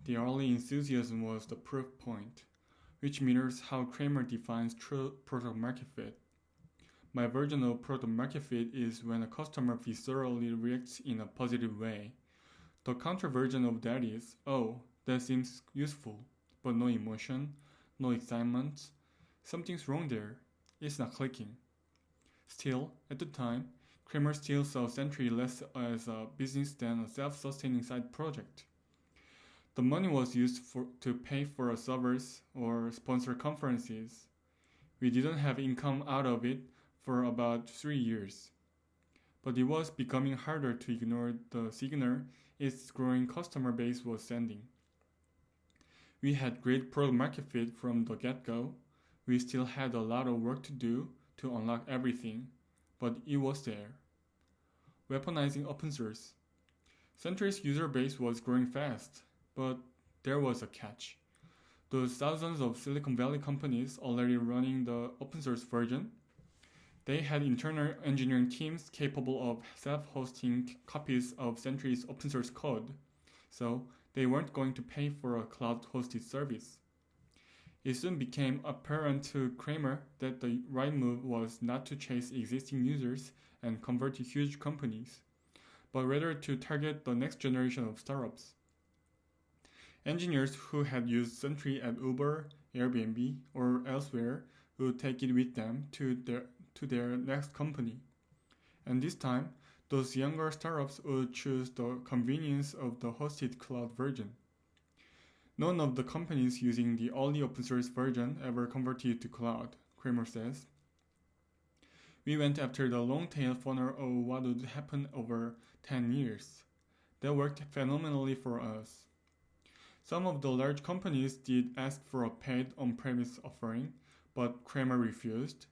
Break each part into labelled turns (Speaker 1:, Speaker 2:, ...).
Speaker 1: The early enthusiasm was the proof point, which mirrors how Kramer defines true product market fit. My version of product market fit is when a customer viscerally reacts in a positive way. The counter version of that is, oh, that seems useful, but no emotion, no excitement. Something's wrong there. It's not clicking. Still, at the time, Kramer still saw Sentry less as a business than a self-sustaining side project. The money was used to pay for servers or sponsor conferences. We didn't have income out of it for about 3 years. But it was becoming harder to ignore the signal its growing customer base was sending. We had great product market fit from the get-go. We still had a lot of work to do to unlock everything, but it was there. Weaponizing open source. Sentry's user base was growing fast, but there was a catch. Those thousands of Silicon Valley companies already running the open source version, they had internal engineering teams capable of self-hosting copies of Sentry's open source code, so they weren't going to pay for a cloud-hosted service. It soon became apparent to Kramer that the right move was not to chase existing users and convert to huge companies, but rather to target the next generation of startups. Engineers who had used Sentry at Uber, Airbnb, or elsewhere would take it with them to their next company. And this time, those younger startups would choose the convenience of the hosted cloud version. None of the companies using the early open source version ever converted to cloud, Kramer says. We went after the long tail funnel of what would happen over 10 years. That worked phenomenally for us. Some of the large companies did ask for a paid on-premise offering, but Kramer refused.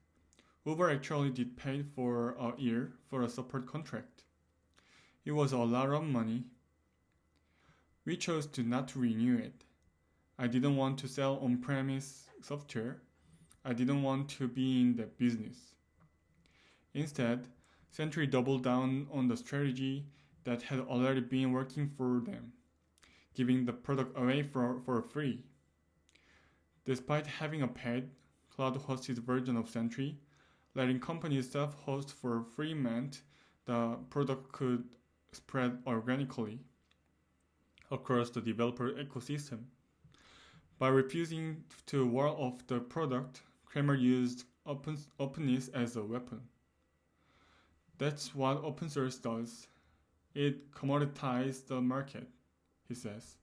Speaker 1: Uber actually did pay for a year for a support contract. It was a lot of money. We chose to not renew it. I didn't want to sell on-premise software. I didn't want to be in that business. Instead, Sentry doubled down on the strategy that had already been working for them, giving the product away for free. Despite having a paid, cloud-hosted version of Sentry, letting companies self-host for free meant the product could spread organically across the developer ecosystem. By refusing to wall off the product, Kramer used openness as a weapon. That's what open source does. It commoditizes the market, he says.